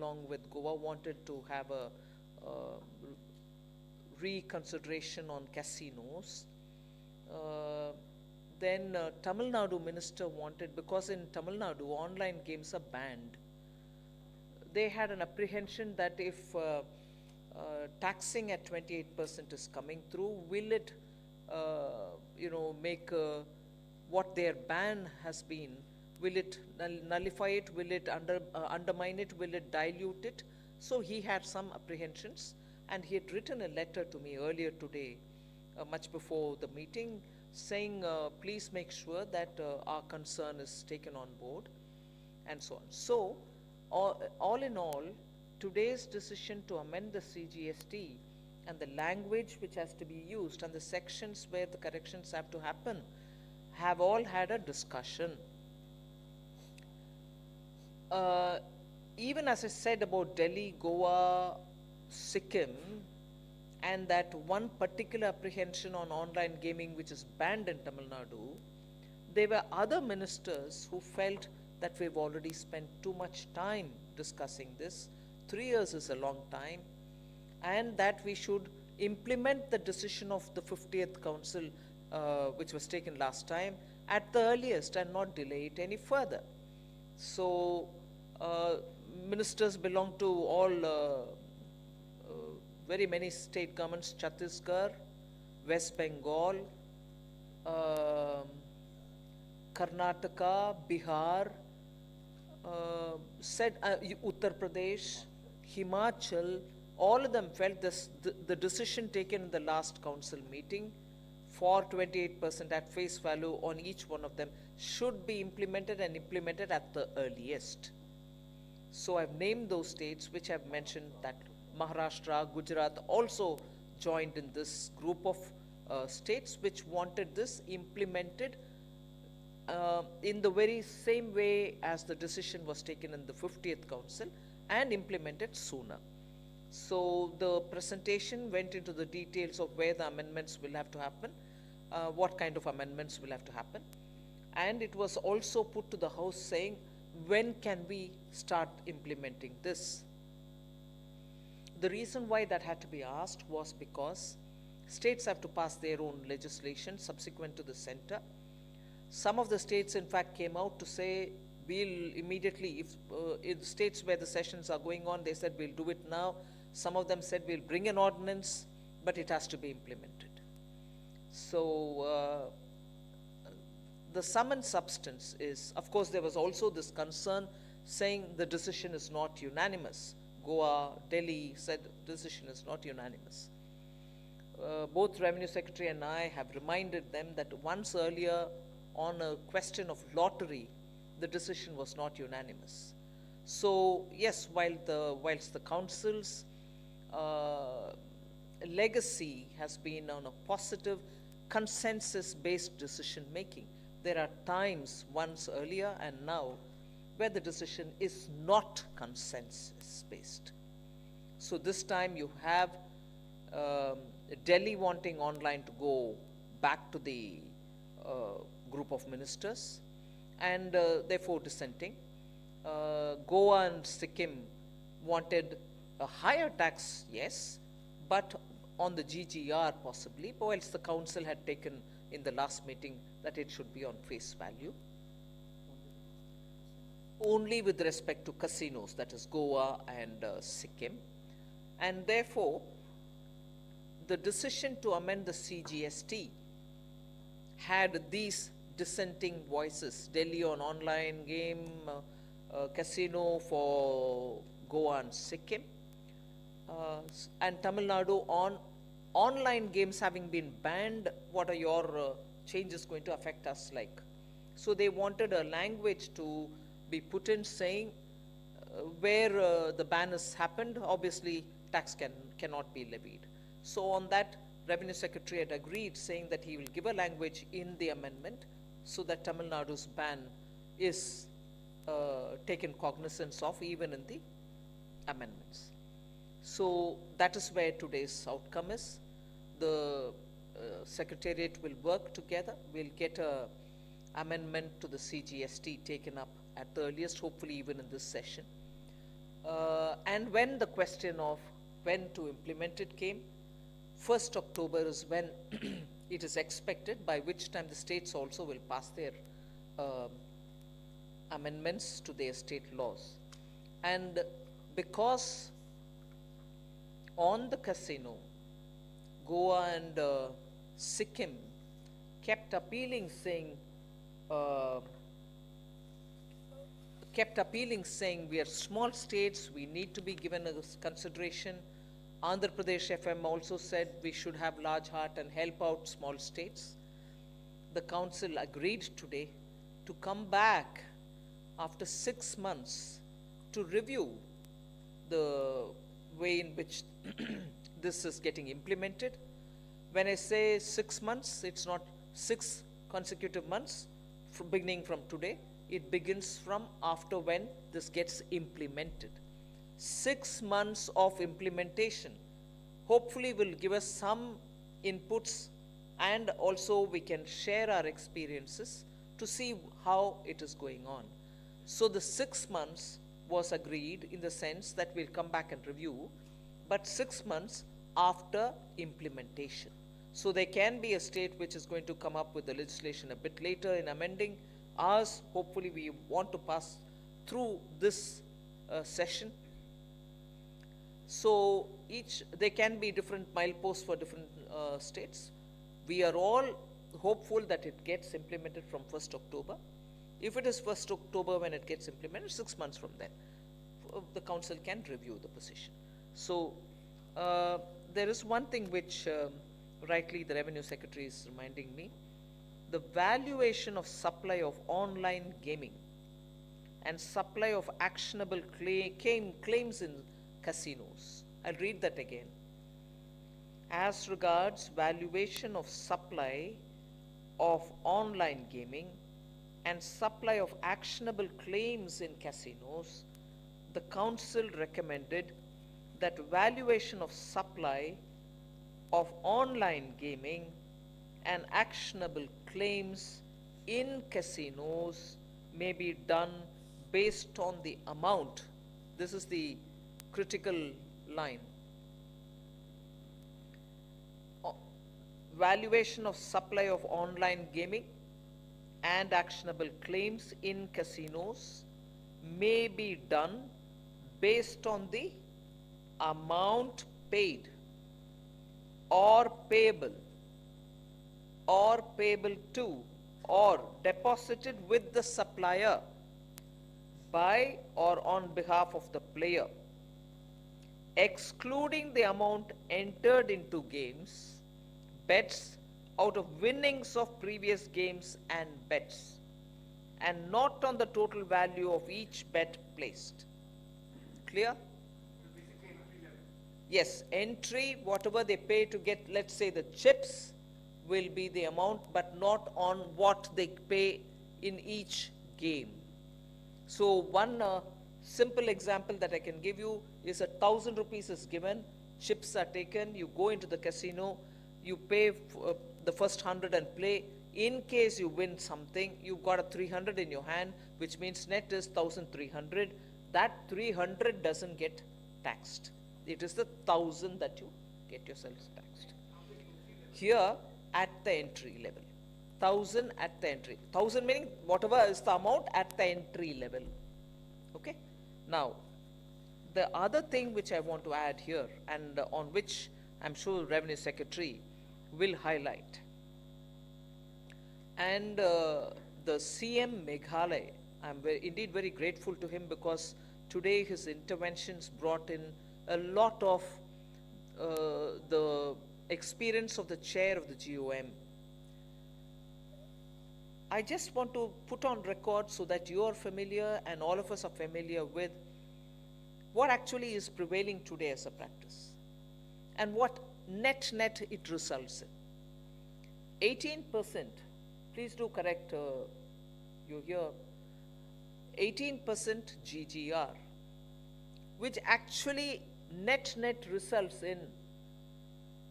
along with Goa, wanted to have a reconsideration on casinos. Then Tamil Nadu minister wanted, because in Tamil Nadu online games are banned, they had an apprehension that if taxing at 28% is coming through, will it, make what their ban has been, will it nullify it, will it undermine it, will it dilute it? So he had some apprehensions, and he had written a letter to me earlier today, much before the meeting, saying, please make sure that our concern is taken on board, and so on. So, all in all, today's decision to amend the CGST and the language which has to be used and the sections where the corrections have to happen have all had a discussion. Even as I said about Delhi, Goa, Sikkim, and that one particular apprehension on online gaming which is banned in Tamil Nadu, there were other ministers who felt that we've already spent too much time discussing this. 3 years is a long time, and that we should implement the decision of the 50th Council, which was taken last time, at the earliest and not delay it any further. So, ministers belong to all very many state governments, Chhattisgarh, West Bengal, Karnataka, Bihar, Uttar Pradesh, Himachal, all of them felt this, the decision taken in the last council meeting for 28% at face value on each one of them should be implemented, and implemented at the earliest. So I've named those states which I've mentioned, that Maharashtra, Gujarat also joined in this group of states which wanted this implemented in the very same way as the decision was taken in the 50th Council, and implemented sooner. So the presentation went into the details of where the amendments will have to happen, what kind of amendments will have to happen, and it was also put to the House saying, when can we start implementing this? The reason why that had to be asked was because states have to pass their own legislation subsequent to the center. Some of the states, in fact, came out to say, we'll immediately, if in states where the sessions are going on, they said, we'll do it now. Some of them said, we'll bring an ordinance, but it has to be implemented. So, the sum and substance is, of course, there was also this concern saying the decision is not unanimous. Goa, Delhi said decision is not unanimous. Both Revenue Secretary and I have reminded them that once earlier on a question of lottery, the decision was not unanimous. So yes, whilst the Council's legacy has been on a positive consensus-based decision making, there are times, once earlier and now, where the decision is not consensus-based. So this time you have Delhi wanting online to go back to the group of ministers, and therefore dissenting. Goa and Sikkim wanted a higher tax, yes, but on the GGR possibly, whilst the council had taken in the last meeting that it should be on face value. Only with respect to casinos, that is Goa and Sikkim. And therefore, the decision to amend the CGST had these dissenting voices: Delhi on online game, casino for Goa and Sikkim, and Tamil Nadu on online games having been banned. What are your changes going to affect us like? So they wanted a language to be put in saying where the ban has happened, obviously tax cannot be levied. So on that, Revenue Secretary had agreed, saying that he will give a language in the amendment so that Tamil Nadu's ban is taken cognizance of even in the amendments. So that is where today's outcome is. The Secretariat will work together. We'll get a amendment to the CGST taken up at the earliest, hopefully even in this session. when the question of when to implement it came, 1st October is when it is expected, by which time the states also will pass their amendments to their state laws. And because on the casino, Goa and Sikkim kept appealing, saying we are small states, we need to be given a consideration. Andhra Pradesh FM also said we should have large heart and help out small states. The council agreed today to come back after 6 months to review the way in which this is getting implemented. When I say 6 months, it's not 6 consecutive months beginning from today. It begins from after when this gets implemented. 6 months of implementation hopefully will give us some inputs, and also we can share our experiences to see how it is going on. So the 6 months was agreed in the sense that we'll come back and review, but 6 months after implementation. So there can be a state which is going to come up with the legislation a bit later in amending. Ours, hopefully we want to pass through this session. So there can be different mileposts for different states. We are all hopeful that it gets implemented from 1st October. If it is 1st October when it gets implemented, 6 months from then, the council can review the position. So there is one thing which rightly the Revenue Secretary is reminding me. The valuation of supply of online gaming and supply of actionable claims in casinos. I'll read that again. As regards valuation of supply of online gaming and supply of actionable claims in casinos, the council recommended that valuation of supply of online gaming and actionable claims in casinos may be done based on the amount. This is the critical line. Valuation of supply of online gaming and actionable claims in casinos may be done based on the amount paid or payable to or deposited with the supplier by or on behalf of the player, excluding the amount entered into games, bets out of winnings of previous games and bets, and not on the total value of each bet placed. Clear? Yes, entry, whatever they pay to get, let's say, the chips, will be the amount, but not on what they pay in each game. So one simple example that I can give you is 1,000 rupees is given, chips are taken, you go into the casino, you pay the first 100 and play. In case you win something, you've got a 300 in your hand, which means net is 1,300. That 300 doesn't get taxed. It is the 1,000 that you get yourselves taxed. Here at the entry level, 1,000 at the entry. 1,000 meaning whatever is the amount at the entry level. Okay? Now, the other thing which I want to add here, and on which I'm sure Revenue Secretary will highlight, and the CM Meghalaya, I'm indeed very grateful to him, because today his interventions brought in a lot of the experience of the chair of the GOM. I just want to put on record so that you are familiar and all of us are familiar with what actually is prevailing today as a practice and what net it results in. 18%, please do correct, you hear, 18% GGR, which actually net results in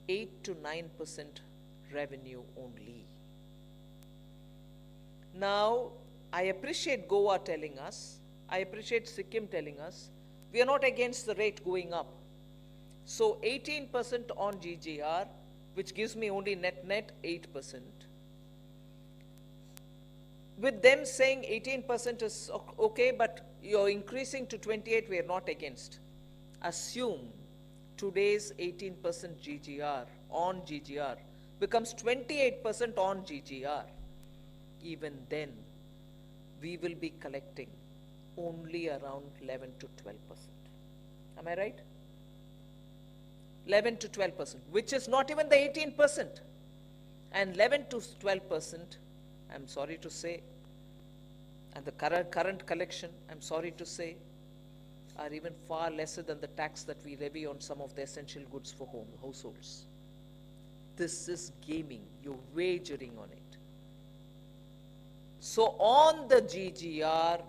8 to 9% revenue only. Now, I appreciate Goa telling us, I appreciate Sikkim telling us, We are not against the rate going up. So 18% on GGR, which gives me only net 8%. With them saying 18% is okay, but you're increasing to 28, we are not against. Assume today's 18% GGR on GGR becomes 28% on GGR. Even then, we will be collecting only around 11 to 12%. Am I right? 11 to 12%, which is not even the 18%. And 11 to 12%, I'm sorry to say, and the current collection, I'm sorry to say, are even far lesser than the tax that we levy on some of the essential goods for households. This is gaming. You're wagering on it. So on the GGR,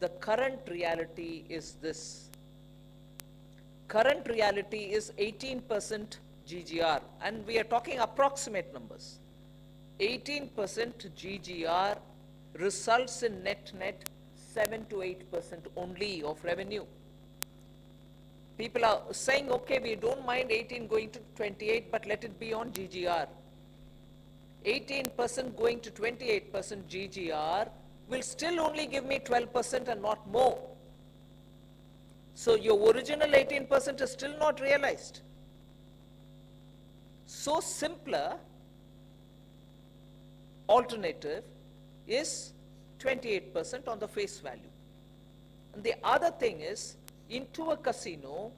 the current reality is this. Current reality is 18% GGR, and we are talking approximate numbers. 18% GGR results in net 7 to 8% only of revenue. People are saying, okay, we don't mind 18 going to 28, but let it be on GGR. 18% going to 28% GGR will still only give me 12% and not more. So your original 18% is still not realized. So simpler alternative is 28% on the face value. And the other thing is, into a casino,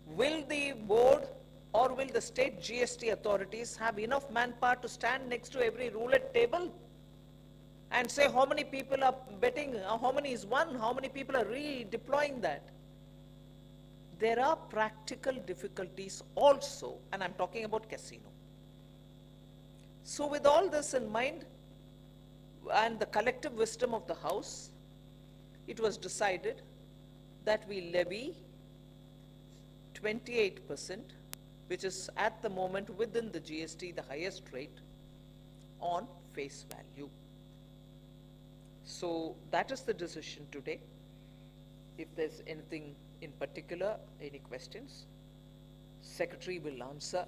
will the board or will the state GST authorities have enough manpower to stand next to every roulette table and say how many people are betting, how many is won, how many people are redeploying that? There are practical difficulties also, and I'm talking about casino. So with all this in mind, and the collective wisdom of the House, it was decided that we levy 28%, which is at the moment within the GST, the highest rate, on face value. So that is the decision today. If there's anything in particular, any questions, Secretary will answer.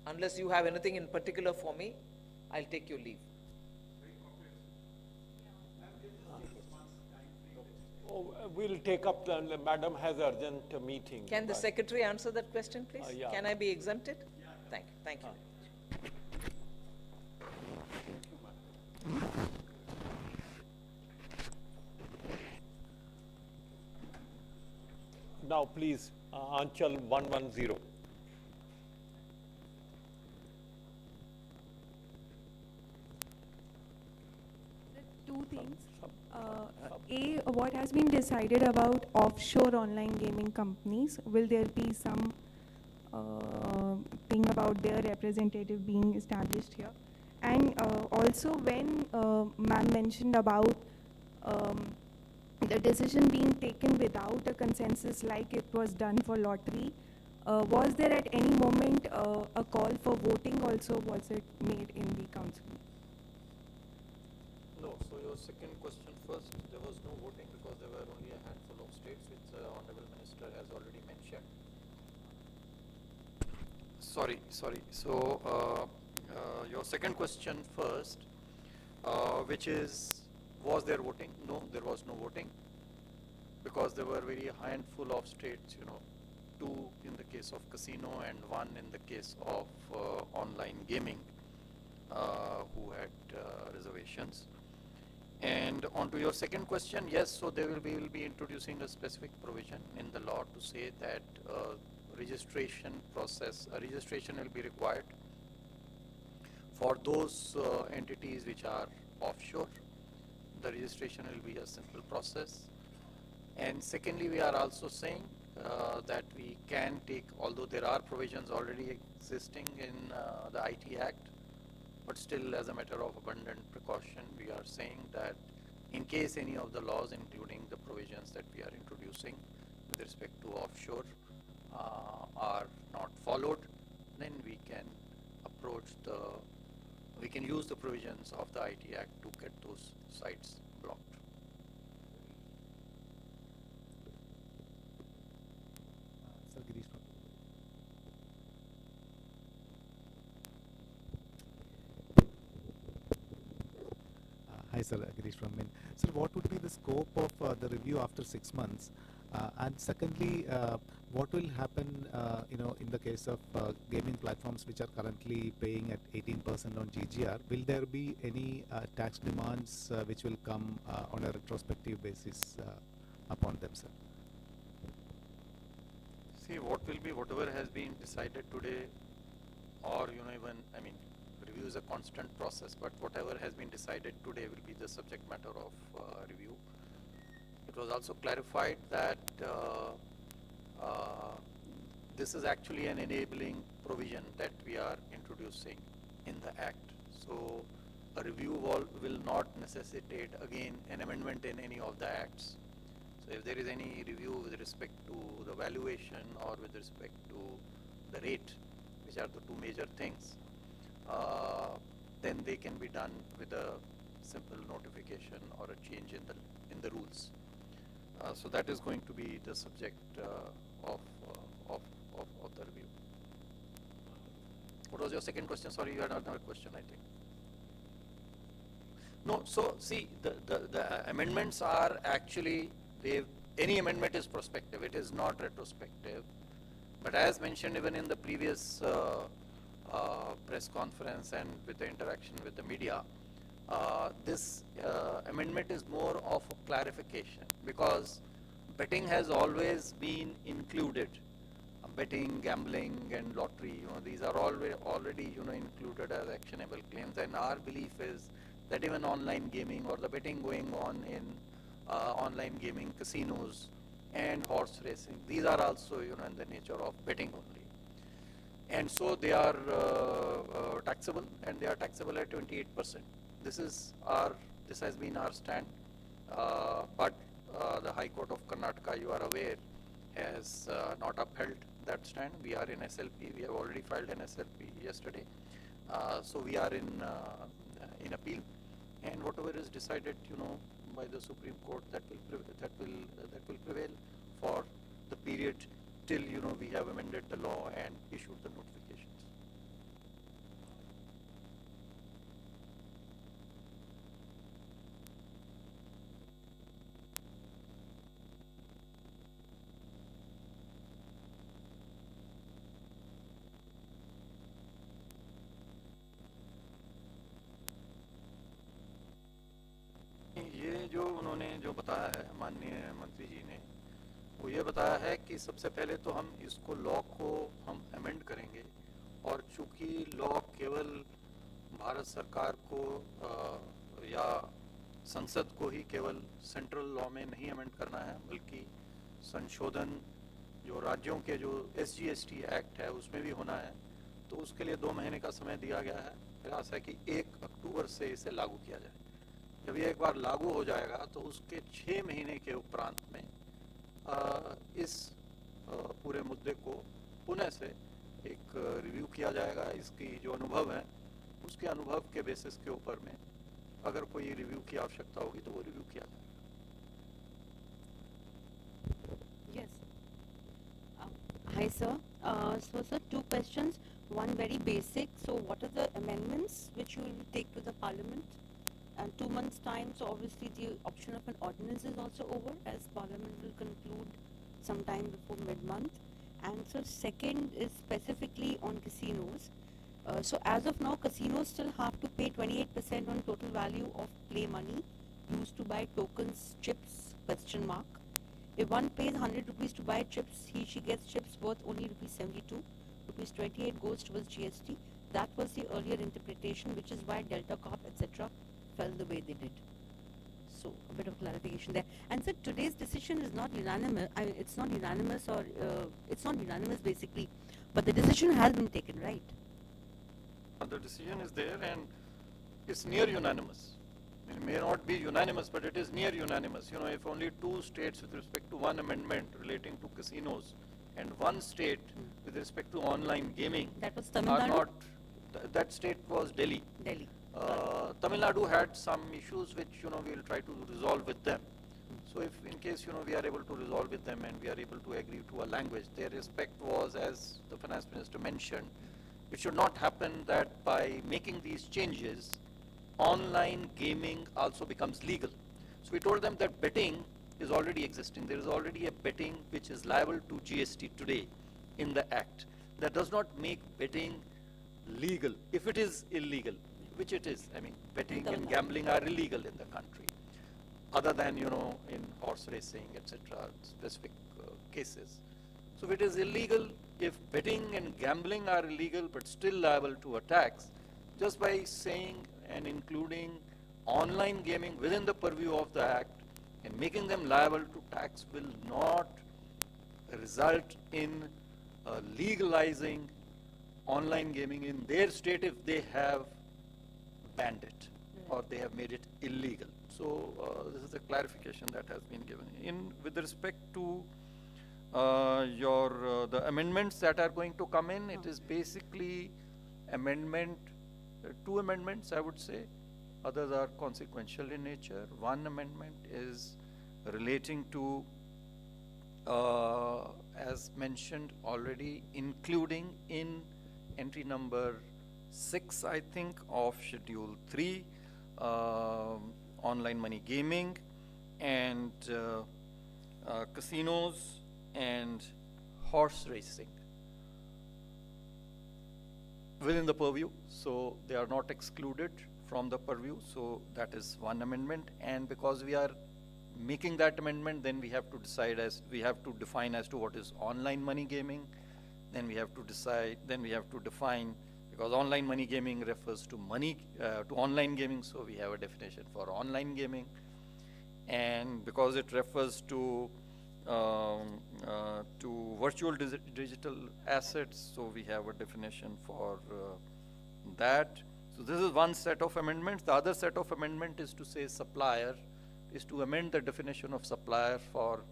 Unless you have anything in particular for me, I'll take your leave. We'll take up the madam has urgent meeting. Can the Secretary answer that question, please? Yeah. Can I be exempted? Yeah. Thank you. Now please, Anchal 110. Two things. A, what has been decided about offshore online gaming companies? Will there be some thing about their representative being established here? And also when ma'am mentioned about the decision being taken without a consensus like it was done for lottery, was there at any moment a call for voting also was it made in the council? No, so your second question first, there was no voting because there were only a handful of states which the Honorable Minister has already mentioned. Sorry. So your second question first, which is, was there voting? No, there was no voting because there were very handful of states, 2 in the case of casino and 1 in the case of online gaming who had reservations. And on to your second question, yes, so we will be introducing a specific provision in the law to say that registration will be required for those entities which are offshore. The registration will be a simple process. And secondly, we are also saying that we can take, although there are provisions already existing in the IT Act, but still as a matter of abundant precaution, we are saying that in case any of the laws, including the provisions that we are introducing with respect to offshore, are not followed, then we can use the provisions of the IT Act to get those sites blocked. sir. Girish from Min. Sir, what would be the scope of the review after 6 months? And secondly, what will happen, in the case of gaming platforms which are currently paying at 18% on GGR? Will there be any tax demands which will come on a retrospective basis upon them, sir? See, what will be whatever has been decided today, or even review is a constant process, but whatever has been decided today will be the subject matter of review. It was also clarified that this is actually an enabling provision that we are introducing in the Act. So a review will not necessitate again an amendment in any of the Acts. So if there is any review with respect to the valuation or with respect to the rate, which are the two major things, then they can be done with a simple notification or a change in the rules. So that is going to be the subject of the review. What was your second question? Sorry, you had another question, I think. No, so see, the amendments are actually, any amendment is prospective, it is not retrospective. But as mentioned even in the previous press conference and with the interaction with the media, this amendment is more of a clarification, because betting has always been included. Betting, gambling and lottery, these are already included as actionable claims, and our belief is that even online gaming or the betting going on in online gaming, casinos and horse racing, these are also in the nature of betting only. And so they are taxable, and they are taxable at 28%. This has been our stand, but the High Court of Karnataka, you are aware, has not upheld that stand. We are in SLP. We have already filed an SLP yesterday. So we are in appeal, and whatever is decided, by the Supreme Court, that will prevail for the period till we have amended the law and issued the notifications. ये जो उन्होंने जो बताया है माननीय मंत्री जी ने, वो ये बताया है कि सबसे पहले तो हम इसको लॉ को हम अमेंड करेंगे, और चूंकि लॉ केवल भारत सरकार को या संसद को ही केवल सेंट्रल लॉ में नहीं अमेंड करना है, बल्कि संशोधन जो राज्यों के जो SGST एक्ट है उसमें भी होना है, तो उसके लिए 2 महीने का समय दिया गया है। प्रयास है कि 1 अक्टूबर से इसे लागू किया जाए। जब ये एक बार लागू हो जाएगा तो उसके 6 महीने के उपरांत में इस पूरे मुद्दे को पुनः से एक रिव्यू किया जाएगा। इसकी जो अनुभव है उसके अनुभव के बेसिस के ऊपर में अगर कोई रिव्यू की आवश्यकता होगी तो वो रिव्यू किया जाएगा। Yes. Hi, sir. So, sir, 2 questions. One very basic. So, what are the amendments which you will take to the Parliament? And 2 months' time, so obviously the option of an ordinance is also over, as Parliament will conclude sometime before mid-month. And so, second is specifically on casinos. So, as of now, casinos still have to pay 28% on total value of play money used to buy tokens, chips, question mark. If one pays 100 rupees to buy chips, she gets chips worth only rupees 72. Rupees 28 goes towards GST. That was the earlier interpretation, which is why Delta Corp, etc. fell the way they did. So a bit of clarification there. And so today's decision is not unanimous. It's not unanimous, or it's not unanimous basically, but the decision has been taken, right? The decision is there and it's near unanimous. It may not be unanimous, but it is near unanimous. If only 2 states with respect to one amendment relating to casinos and 1 state with respect to online gaming That was Tamil are Nadu? not, that state was Delhi. Delhi. Tamil Nadu had some issues which we will try to resolve with them. So if in case we are able to resolve with them and we are able to agree to a language, their respect was, as the finance minister mentioned, it should not happen that by making these changes online gaming also becomes legal. So we told them that betting is already existing. There is already a betting which is liable to GST today in the Act. That does not make betting legal if it is illegal, which it is. I mean, betting and gambling are illegal in the country, other than, you know, in horse racing, etc., specific cases. So it is illegal if betting and gambling are illegal but still liable to a tax, just by saying and including online gaming within the purview of the Act and making them liable to tax will not result in legalizing online gaming in their state if they have banned it or they have made it illegal. So this is a clarification that has been given. With respect to the amendments that are going to come in, it is basically two amendments, I would say. Others are consequential in nature. One amendment is relating to, as mentioned already, including in entry number 6, I think, of Schedule 3, online money gaming and casinos and horse racing within the purview, so they are not excluded from the purview. So that is one amendment, and because we are making that amendment, then we have to define as to what is online money gaming. Then we have to define, because online money gaming refers to to online gaming, so we have a definition for online gaming. And because it refers to virtual digital assets, so we have a definition for that. So this is one set of amendments. The other set of amendment is to say supplier, is to amend the definition of supplier for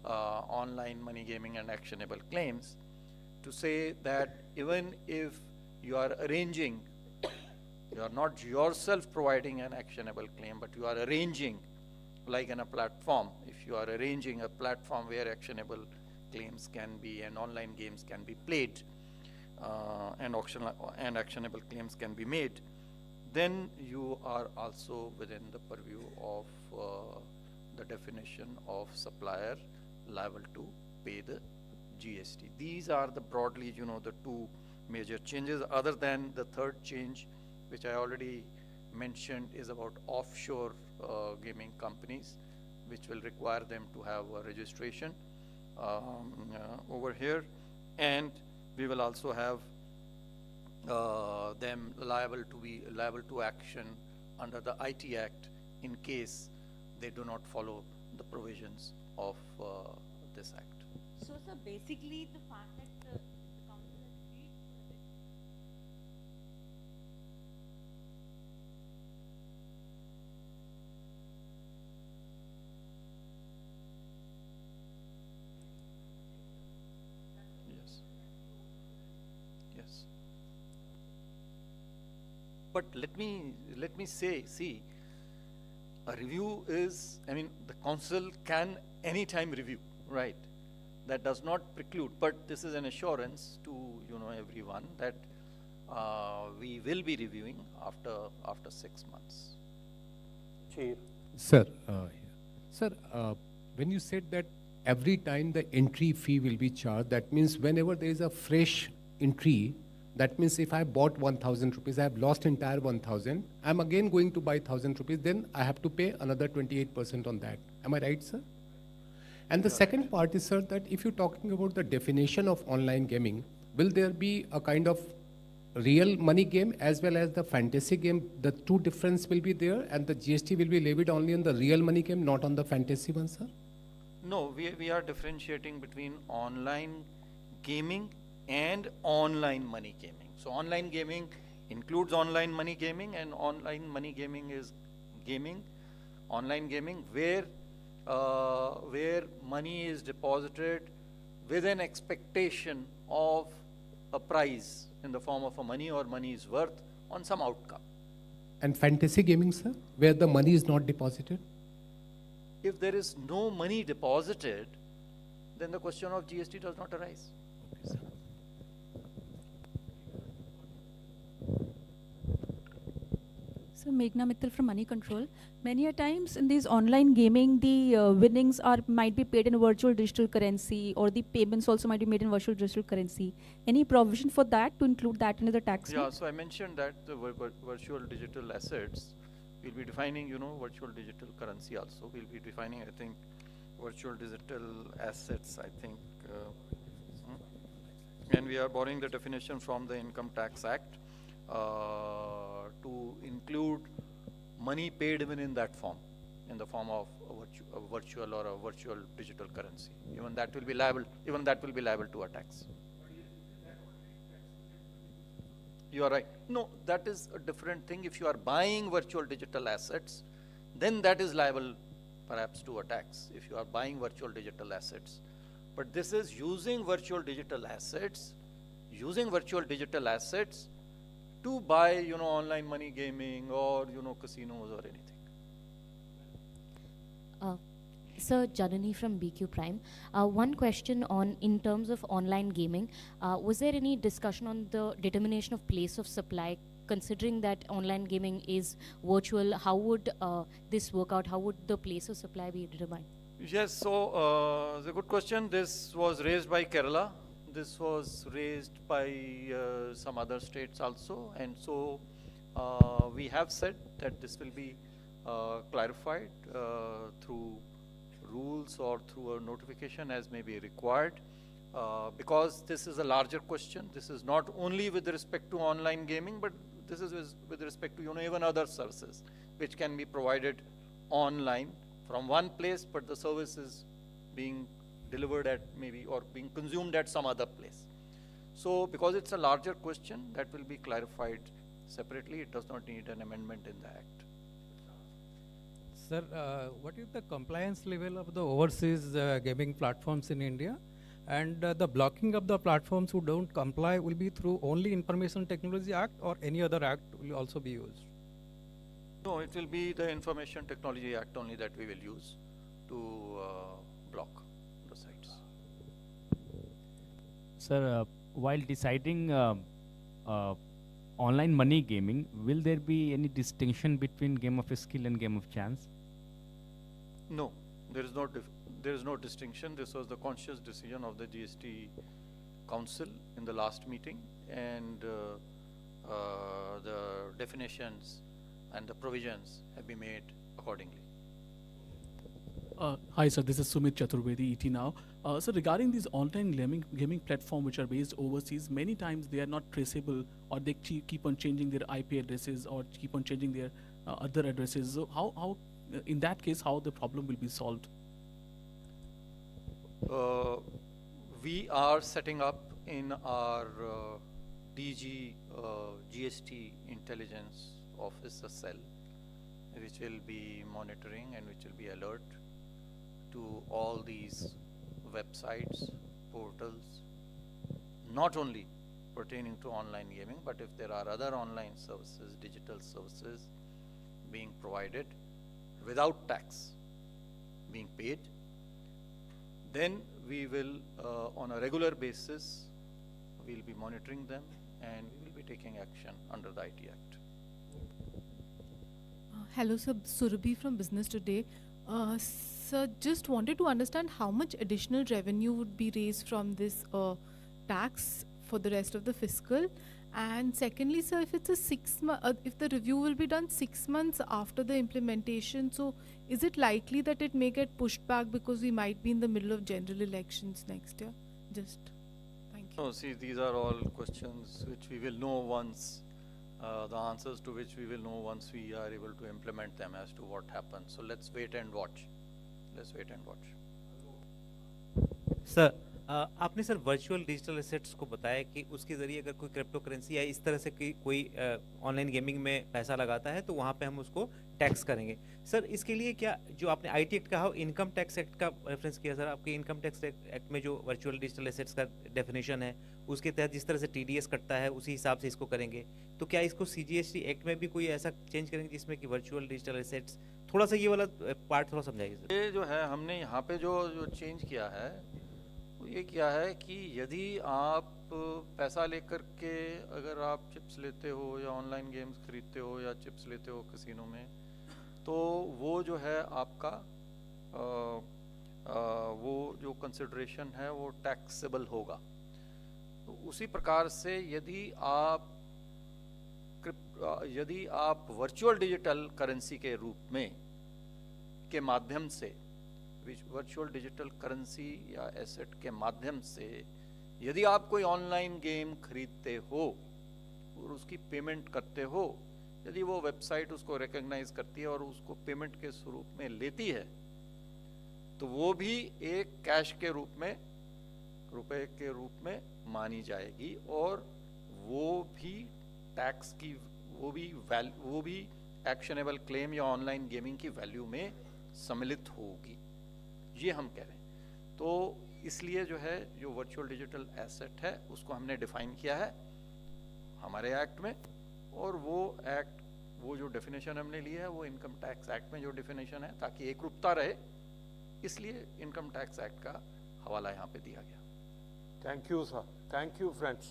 online money gaming and actionable claims, to say that even if you are arranging, you are not yourself providing an actionable claim, but you are arranging, like in a platform, if you are arranging a platform where actionable claims can be and online games can be played, and actionable claims can be made, then you are also within the purview of the definition of supplier liable to pay the GST. These are the broadly, the two major changes, other than the third change, which I already mentioned, is about offshore gaming companies, which will require them to have a registration over here, and we will also have them liable to action under the IT Act in case they do not follow the provisions of this Act. So, sir, basically the fact that the council has agreed to Yes. Yes. But let me say, see, a review is, the council can anytime review, right? That does not preclude, but this is an assurance to, everyone that we will be reviewing after 6 months. Chair. Sir, sir, when you said that every time the entry fee will be charged, that means whenever there is a fresh entry, that means if I bought 1,000 rupees, I have lost entire 1,000, I'm again going to buy 1,000 rupees, then I have to pay another 28% on that. Am I right, sir? And the second part is, sir, that if you're talking about the definition of online gaming, will there be a kind of real money game as well as the fantasy game? The two difference will be there, and the GST will be levied only on the real money game, not on the fantasy one, sir? No, we are differentiating between online gaming and online money gaming. So online gaming includes online money gaming, and online money gaming is online gaming where money is deposited with an expectation of a prize in the form of a money or money's worth on some outcome. And fantasy gaming, sir, where the money is not deposited? If there is no money deposited, then the question of GST does not arise. Okay, sir. So Meghna Mittal from Money Control. Many a times in these online gaming, the winnings might be paid in virtual digital currency, or the payments also might be made in virtual digital currency. Any provision for that to include that into the tax? Yeah, rate? so I mentioned that the virtual digital assets, we'll be defining, virtual digital currency also. We'll be defining, I think, virtual digital assets, I think. And we are borrowing the definition from the Income Tax Act to include money paid even in that form, in the form of a virtual or a virtual digital currency. Even that will be liable to a tax. You are right. No, that is a different thing. If you are buying virtual digital assets, then that is liable perhaps to a tax if you are buying virtual digital assets. But this is using virtual digital assets to buy, online money gaming or, casinos or anything. Sir, Janani from BQ Prime. One question in terms of online gaming. Was there any discussion on the determination of place of supply, considering that online gaming is virtual? How would this work out? How would the place of supply be determined? Yes, so it's a good question. This was raised by Kerala. This was raised by some other states also. And so we have said that this will be clarified through rules or through a notification as may be required, because this is a larger question. This is not only with respect to online gaming, but this is with respect to even other services which can be provided online from one place, but the service is being delivered at maybe or being consumed at some other place. So because it's a larger question, that will be clarified separately. It does not need an amendment in the Act. Sir, what is the compliance level of the overseas gaming platforms in India? And the blocking of the platforms who don't comply will be through only Information Technology Act, or any other act will also be used? No, it will be the Information Technology Act only that we will use to block the sites. Sir, while deciding online money gaming, will there be any distinction between game of skill and game of chance? No, there is no distinction. This was the conscious decision of the GST Council in the last meeting, and the definitions and the provisions have been made accordingly. Hi sir, this is Sumit Chaturvedi, ET Now. So regarding these online gaming platform which are based overseas, many times they are not traceable, or they keep on changing their IP addresses or keep on changing their other addresses. So how in that case, how the problem will be solved? We are setting up in our DG GST Intelligence Office a cell which will be monitoring and which will be alert to all these websites, portals, not only pertaining to online gaming, but if there are other online services, digital services being provided without tax being paid, then we will on a regular basis we'll be monitoring them and we will be taking action under the IT Act. Hello sir, Surabhi from Business Today. Sir, just wanted to understand how much additional revenue would be raised from this tax for the rest of the fiscal. And secondly, sir, if it's a if the review will be done 6 months after the implementation, so is it likely that it may get pushed back because we might be in the middle of general elections next year? Just thank you. No, see, these are all questions which we will know once, the answers to which we will know once we are able to implement them as to what happens. So let's wait and watch. Let's wait and watch. Sir, आपने sir virtual digital assets को बताया कि उसके जरिए अगर कोई crypto currency या इस तरह से कोई ऑनलाइन गेमिंग में पैसा लगाता है तो वहाँ पे हम उसको टैक्स करेंगे। सर इसके लिए क्या जो आपने आईटी एक्ट कहा, इनकम टैक्स एक्ट का रेफरेंस किया सर, आपके इनकम टैक्स एक्ट में जो वर्चुअल डिजिटल एसेट्स का डेफिनेशन है उसके तहत जिस तरह से टीडीएस कटता है उसी हिसाब से इसको करेंगे, तो क्या इसको सीजीएसटी एक्ट में भी कोई ऐसा चेंज करेंगे जिसमें कि वर्चुअल डिजिटल एसेट्स, थोड़ा सा ये वाला पार्ट थोड़ा समझाइए सर। ये जो है हमने यहाँ पे जो चेंज किया है ये क्या है कि यदि आप पैसा लेकर के अगर आप चिप्स लेते हो या ऑनलाइन गेम्स खरीदते हो या चिप्स लेते हो कैसीनो में, तो वो जो है आपका वो जो कंसिडरेशन है वो टैक्सेबल होगा। तो उसी प्रकार से यदि आप वर्चुअल डिजिटल करेंसी के रूप में के माध्यम से वर्चुअल डिजिटल करेंसी या एसेट के माध्यम से यदि आप कोई ऑनलाइन गेम खरीदते हो और उसकी पेमेंट करते हो, यदि वो वेबसाइट उसको रिकॉग्नाइज करती है और उसको पेमेंट के स्वरूप में लेती है, तो वो भी एक कैश के रूप में, रुपए के रूप में मानी जाएगी और वो भी टैक्स की वो भी एक्शनेबल क्लेम या ऑनलाइन गेमिंग की वैल्यू में सम्मिलित होगी, ये हम कह रहे हैं। तो इसलिए जो है जो वर्चुअल डिजिटल एसेट है उसको हमने डिफाइन किया है हमारे एक्ट में, और वो जो डेफिनेशन हमने ली है वो इनकम टैक्स एक्ट में जो डेफिनेशन है, ताकि एकरूपता रहे, इसलिए इनकम टैक्स एक्ट का हवाला यहाँ पे दिया गया। Thank you, sir. Thank you, friends.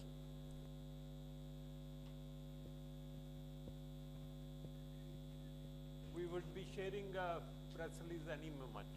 We would be sharing a press release any moment.